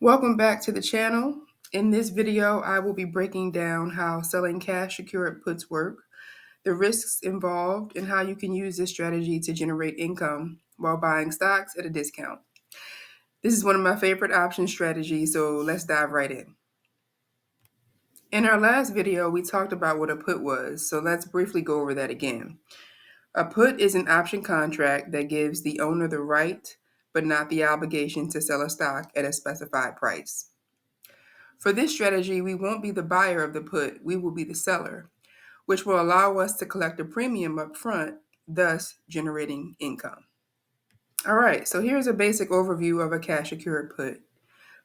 Welcome back to the channel. In this video, I will be breaking down how selling cash secured puts work, the risks involved, and how you can use this strategy to generate income while buying stocks at a discount. This is one of my favorite option strategies, so let's dive right in. In our last video, we talked about what a put was, so let's briefly go over that again. A put is an option contract that gives the owner the right, but not the obligation to sell a stock at a specified price. For this strategy, we won't be the buyer of the put, we will be the seller, which will allow us to collect a premium up front, thus generating income. All right, so here's a basic overview of a cash secured put.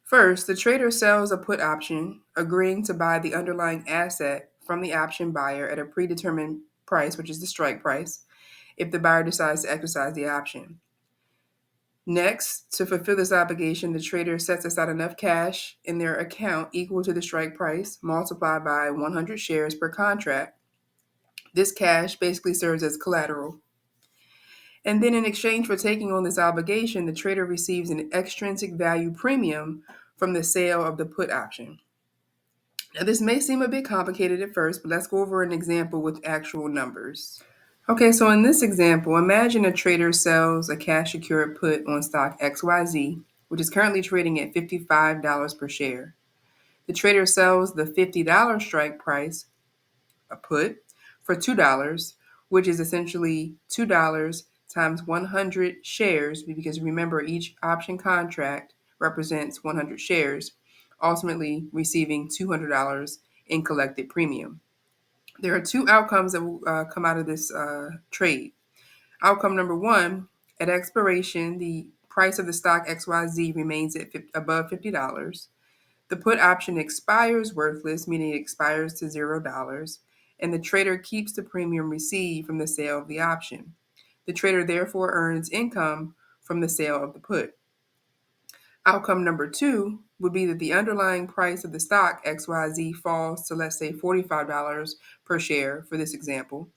First, the trader sells a put option, agreeing to buy the underlying asset from the option buyer at a predetermined price, which is the strike price, if the buyer decides to exercise the option. Next, to fulfill this obligation, the trader sets aside enough cash in their account equal to the strike price multiplied by 100 shares per contract. This cash basically serves as collateral. And then in exchange for taking on this obligation, the trader receives an extrinsic value premium from the sale of the put option. Now, this may seem a bit complicated at first, but let's go over an example with actual numbers. Okay, so in this example, imagine a trader sells a cash secured put on stock XYZ, which is currently trading at $55 per share. The trader sells the $50 strike price, a put, for $2, which is essentially $2 times 100 shares, because remember, each option contract represents 100 shares, ultimately receiving $200 in collected premium. There are two outcomes that will come out of this trade. Outcome number one, at expiration, the price of the stock XYZ remains at above $50. The put option expires worthless, meaning it expires to $0, and the trader keeps the premium received from the sale of the option. The trader therefore earns income from the sale of the put. Outcome number two would be that the underlying price of the stock XYZ falls to, let's say, $45 per share for this example.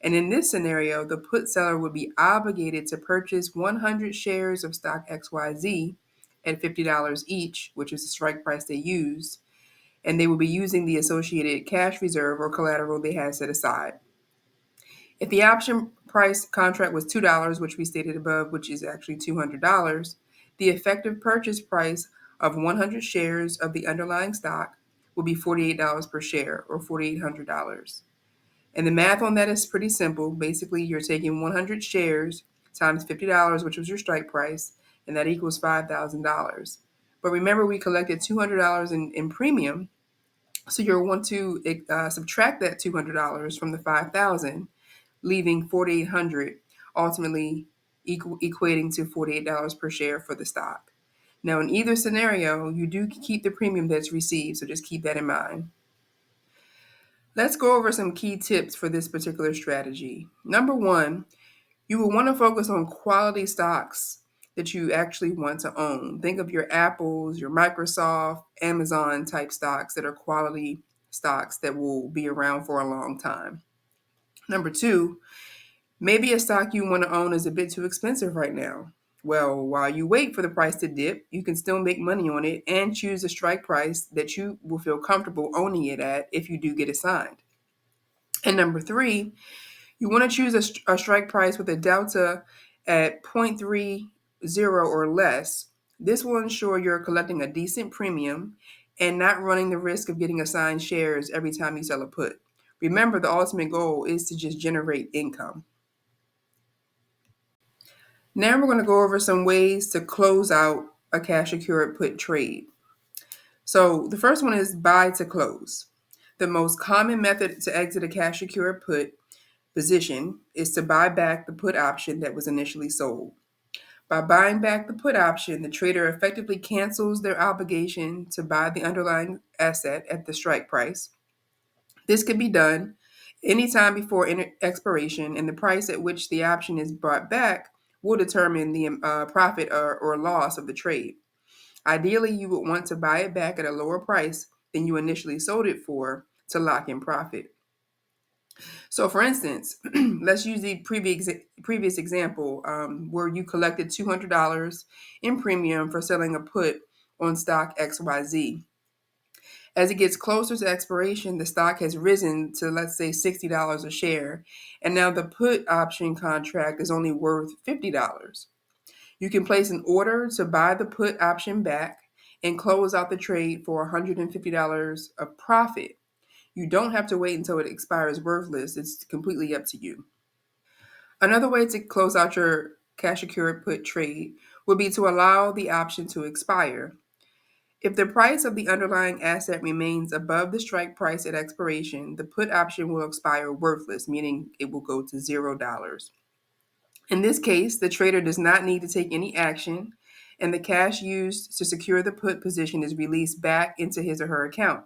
And in this scenario, the put seller would be obligated to purchase 100 shares of stock XYZ at $50 each, which is the strike price they used, and they will be using the associated cash reserve or collateral they had set aside. If the option price contract was $2, which we stated above, which is actually $200, the effective purchase price of 100 shares of the underlying stock will be $48 per share, or $4,800. And the math on that is pretty simple. Basically, you're taking 100 shares times $50, which was your strike price, and that equals $5,000. But remember, we collected $200 in premium, so you'll want to subtract that $200 from the $5,000, leaving $4,800, ultimately equating to $48 per share for the stock. Now, in either scenario, you do keep the premium that's received, so just keep that in mind. Let's go over some key tips for this particular strategy. Number one, you will want to focus on quality stocks that you actually want to own. Think of your Apples, your Microsoft, Amazon type stocks that are quality stocks that will be around for a long time. Number two, maybe a stock you want to own is a bit too expensive right now. Well, while you wait for the price to dip, you can still make money on it and choose a strike price that you will feel comfortable owning it at if you do get assigned. And number three, you want to choose a strike price with a delta at 0.30 or less. This will ensure you're collecting a decent premium and not running the risk of getting assigned shares every time you sell a put. Remember, the ultimate goal is to just generate income. Now we're going to go over some ways to close out a cash secured put trade. So the first one is buy to close. The most common method to exit a cash secured put position is to buy back the put option that was initially sold. By buying back the put option, the trader effectively cancels their obligation to buy the underlying asset at the strike price. This can be done anytime before expiration, and the price at which the option is bought back will determine the profit or loss of the trade. Ideally, you would want to buy it back at a lower price than you initially sold it for to lock in profit. So for instance, let's use the previous example where you collected $200 in premium for selling a put on stock XYZ. As it gets closer to expiration, the stock has risen to, let's say, $60 a share, and now the put option contract is only worth $50. You can place an order to buy the put option back and close out the trade for $150 of profit. You don't have to wait until it expires worthless. It's completely up to you. Another way to close out your cash secured put trade would be to allow the option to expire. If the price of the underlying asset remains above the strike price at expiration, the put option will expire worthless, meaning it will go to $0. In this case, the trader does not need to take any action, and the cash used to secure the put position is released back into his or her account.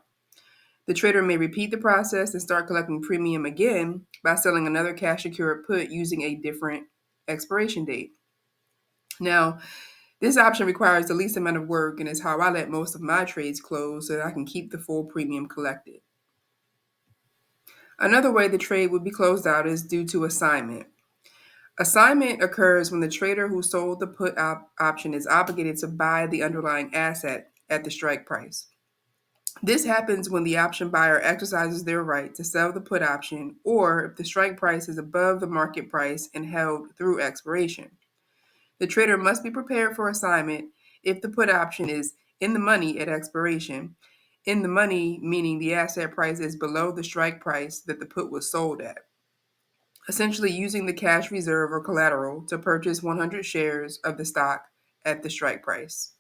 The trader may repeat the process and start collecting premium again by selling another cash secured put using a different expiration date. Now, this option requires the least amount of work and is how I let most of my trades close so that I can keep the full premium collected. Another way the trade would be closed out is due to assignment. Assignment occurs when the trader who sold the put option is obligated to buy the underlying asset at the strike price. This happens when the option buyer exercises their right to sell the put option or if the strike price is above the market price and held through expiration. The trader must be prepared for assignment if the put option is in the money at expiration. In the money, meaning the asset price is below the strike price that the put was sold at. Essentially using the cash reserve or collateral to purchase 100 shares of the stock at the strike price.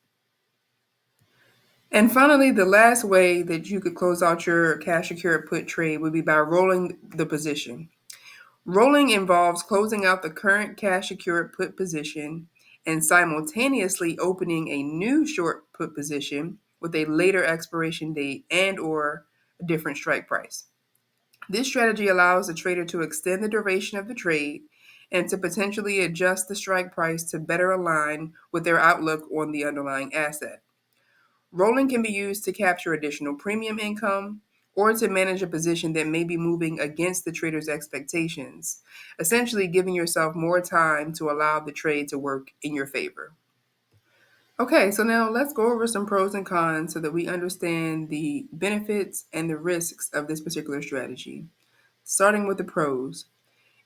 And finally, the last way that you could close out your cash secured put trade would be by rolling the position. Rolling involves closing out the current cash secured put position and simultaneously opening a new short put position with a later expiration date and or a different strike price. This strategy allows the trader to extend the duration of the trade and to potentially adjust the strike price to better align with their outlook on the underlying asset. Rolling can be used to capture additional premium income or to manage a position that may be moving against the trader's expectations, essentially giving yourself more time to allow the trade to work in your favor. Okay, so now let's go over some pros and cons so that we understand the benefits and the risks of this particular strategy. Starting with the pros.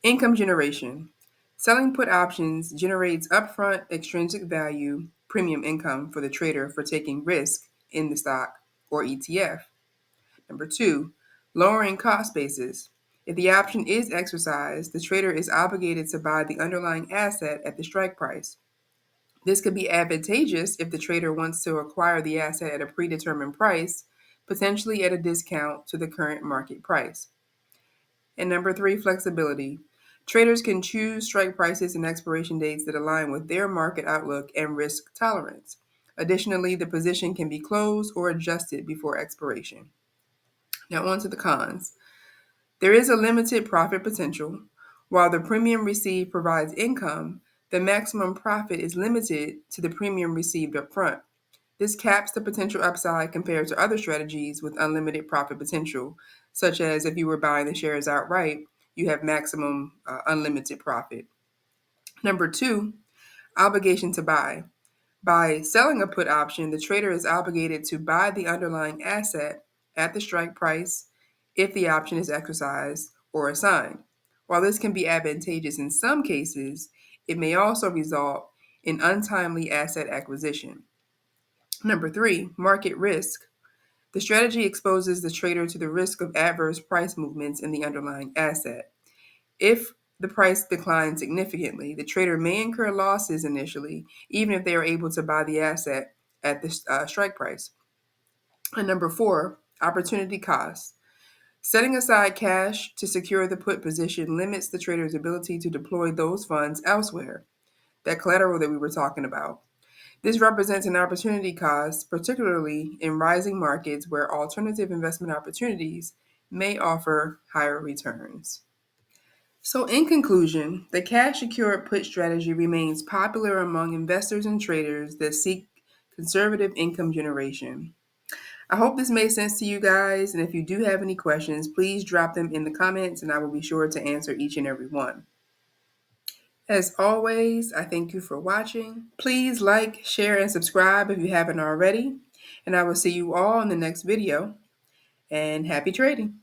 Income generation. Selling put options generates upfront extrinsic value, premium income for the trader for taking risk in the stock or ETF. Number two, lowering cost basis. If the option is exercised, the trader is obligated to buy the underlying asset at the strike price. This could be advantageous if the trader wants to acquire the asset at a predetermined price, potentially at a discount to the current market price. And number three, flexibility. Traders can choose strike prices and expiration dates that align with their market outlook and risk tolerance. Additionally, the position can be closed or adjusted before expiration. Now, on to the cons. There is a limited profit potential. While the premium received provides income, the maximum profit is limited to the premium received up front. This caps the potential upside compared to other strategies with unlimited profit potential, such as if you were buying the shares outright, you have maximum unlimited profit. Number two, obligation to buy. By selling a put option, the trader is obligated to buy the underlying asset at the strike price if the option is exercised or assigned. While this can be advantageous in some cases, it may also result in untimely asset acquisition. Number three, market risk. The strategy exposes the trader to the risk of adverse price movements in the underlying asset. If the price declines significantly, the trader may incur losses initially, even if they are able to buy the asset at the strike price. And number four, opportunity cost. Setting aside cash to secure the put position limits the trader's ability to deploy those funds elsewhere, that collateral that we were talking about. This represents an opportunity cost, particularly in rising markets where alternative investment opportunities may offer higher returns. So, in conclusion, the cash secured put strategy remains popular among investors and traders that seek conservative income generation. I hope this made sense to you guys, and if you do have any questions, please drop them in the comments and I will be sure to answer each and every one. As always, I thank you for watching. Please like, share, and subscribe if you haven't already. And I will see you all in the next video. And happy trading.